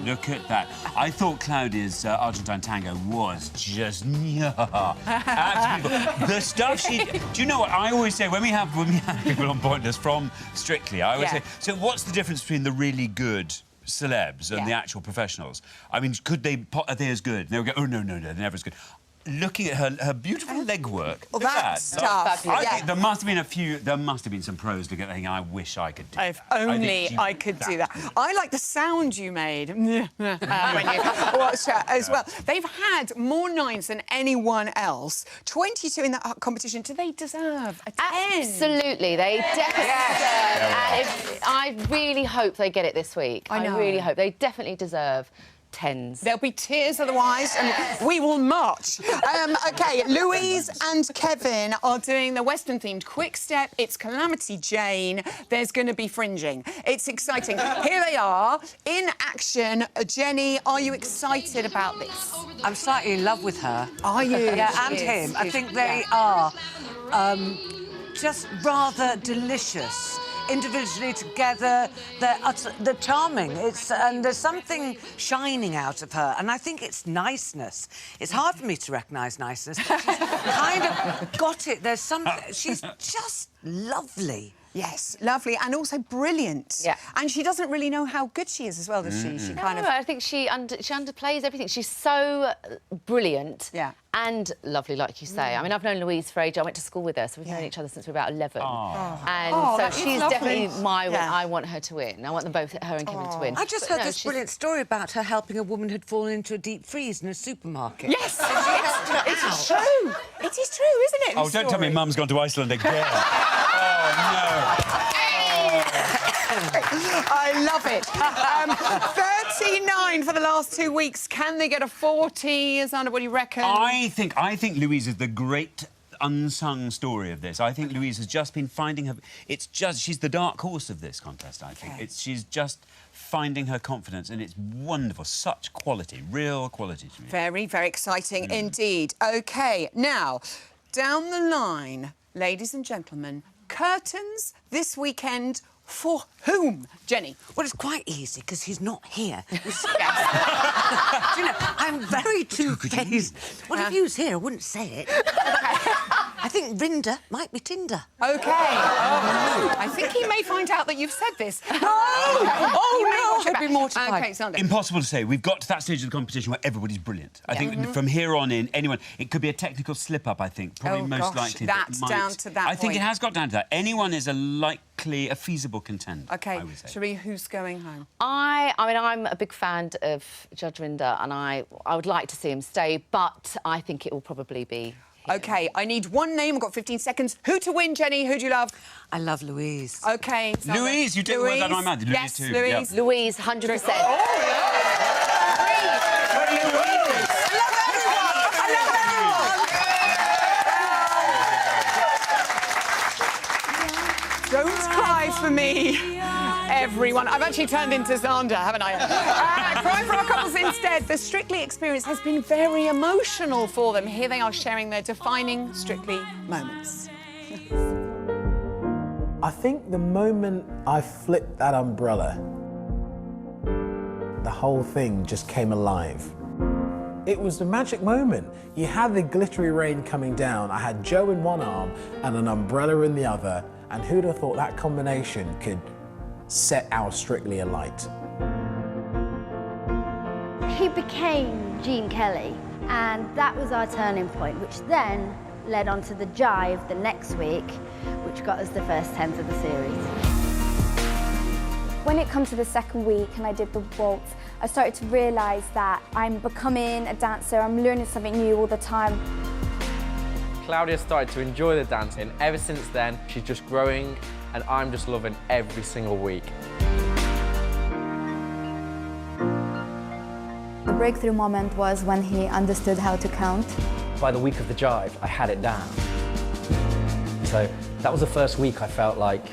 Look at that. I thought Claudia's Argentine tango was just... Absolutely. The stuff she... Do you know what I always say when we have people on Pointless from Strictly, I always say, so what's the difference between the really good celebs and the actual professionals? I mean, are they as good? They'll go, oh, no, they're never as good. Looking at her beautiful leg work. Well, that stuff. I think there must have been some pros looking at that thing. I wish I could do If only I could do that. I like the sound you made when you watched her as well. They've had more 9s than anyone else. 22 in that competition. Do they deserve a 10? Absolutely, they definitely deserve. And I really hope they get it this week. I know. I really hope. They definitely deserve 10s. There'll be tears otherwise, and we will march. OK, Louise and Kevin are doing the Western-themed Quick Step. It's Calamity Jane. There's going to be fringing. It's exciting. Here they are, in action. Jenny, are you excited about this? I'm slightly in love with her. Are you? Yeah, and him. I think they are just rather delicious. Individually together, they're charming. And there's something shining out of her, and I think it's niceness. It's hard for me to recognise niceness, but she's kind of got it. There's something... She's just lovely. Yes, lovely, and also brilliant. Yeah. And she doesn't really know how good she is as well, does she? She kind of... I think she underplays everything. She's so brilliant. Yeah. And lovely, like you say. I mean, I've known Louise for ages. I went to school with her, so we've known each other since we were about 11. And so she's definitely my win. I want her to win. I want them both, her and Kevin, to win. I just heard this brilliant story about her helping a woman who'd fallen into a deep freeze in a supermarket. Yes! It's true. It is true, isn't it? Oh, don't tell me Mum's gone to Iceland again. Oh, no. I love it. 39 for the last 2 weeks. Can they get a 40? Xander, what do you reckon? I think Louise is the great unsung story of this. I think Louise has just been finding her... she's the dark horse of this contest, I think. She's just finding her confidence, and it's wonderful. Such quality, real quality to me. Very, very exciting indeed. OK, now, down the line, ladies and gentlemen, curtains this weekend for whom, Jenny? Well, it's quite easy, because he's not here. Do you know, I'm very two-faced. Well, if he was here, I wouldn't say it. I think Rinder might be Tinder. OK. I think he may find out that you've said this. Oh, I'd be mortified. OK, Xander. Impossible to say. We've got to that stage of the competition where everybody's brilliant. I think from here on in, anyone... It could be a technical slip-up, I think. Probably most likely. That's down to that I think point. it has got down to that. Anyone is a feasible contender, OK, I would say. Cherie, who's going home? I mean, I'm a big fan of Judge Rinder, and I would like to see him stay, but I think it will probably be... OK, I need one name. I've got 15 seconds. Who to win, Jenny? Who do you love? I love Louise. OK. Louise, you did well that in my mouth. Louise Yes, too. Louise. Yep. Louise, 100%. Louise. I love everyone. Don't cry for me, everyone. I've actually turned into Xander, haven't I? Cry for our couples instead. The Strictly experience has been very emotional for them. Here they are sharing their defining Strictly moments. I think the moment I flipped that umbrella, the whole thing just came alive. It was a magic moment. You had the glittery rain coming down. I had Joe in one arm and an umbrella in the other. And who'd have thought that combination could set our Strictly alight? He became Gene Kelly, and that was our turning point, which then led on to the Jive the next week, which got us the first 10s of the series. When it comes to the second week and I did the waltz, I started to realise that I'm becoming a dancer, I'm learning something new all the time. Claudia started to enjoy the dancing. Ever since then, she's just growing, and I'm just loving every single week. The breakthrough moment was when he understood how to count. By the week of the Jive, I had it down. So that was the first week I felt like,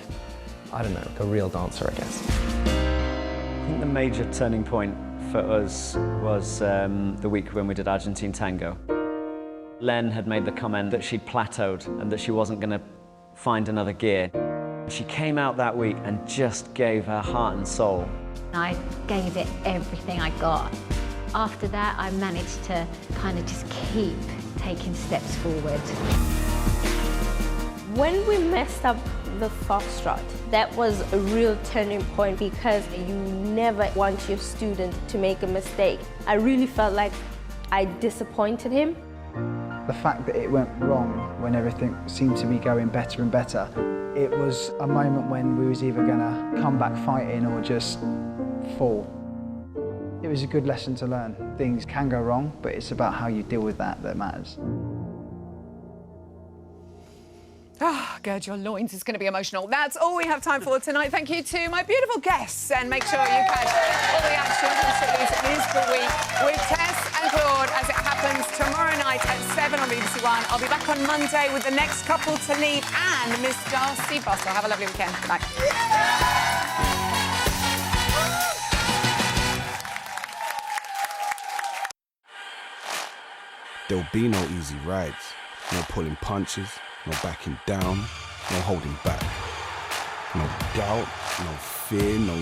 I don't know, like a real dancer, I guess. I think the major turning point for us was the week when we did Argentine Tango. Len had made the comment that she'd plateaued and that she wasn't going to find another gear. She came out that week and just gave her heart and soul. I gave it everything I got. After that, I managed to kind of just keep taking steps forward. When we messed up the foxtrot, that was a real turning point because you never want your student to make a mistake. I really felt like I disappointed him. The fact that it went wrong when everything seemed to be going better and better, it was a moment when we was either going to come back fighting or just fall. It was a good lesson to learn. Things can go wrong, but it's about how you deal with that matters. Gird your loins, it's going to be emotional. That's all we have time for tonight. Thank you to my beautiful guests, and make sure you catch all the action from Strictly's Musical Week with Tess and Claude as it happens tomorrow night at 7 on BBC One. I'll be back on Monday with the next couple to leave and Miss Darcy Buster. Have a lovely weekend. Good night. There'll be no easy rides, no pulling punches, no backing down, no holding back. No doubt, no fear, no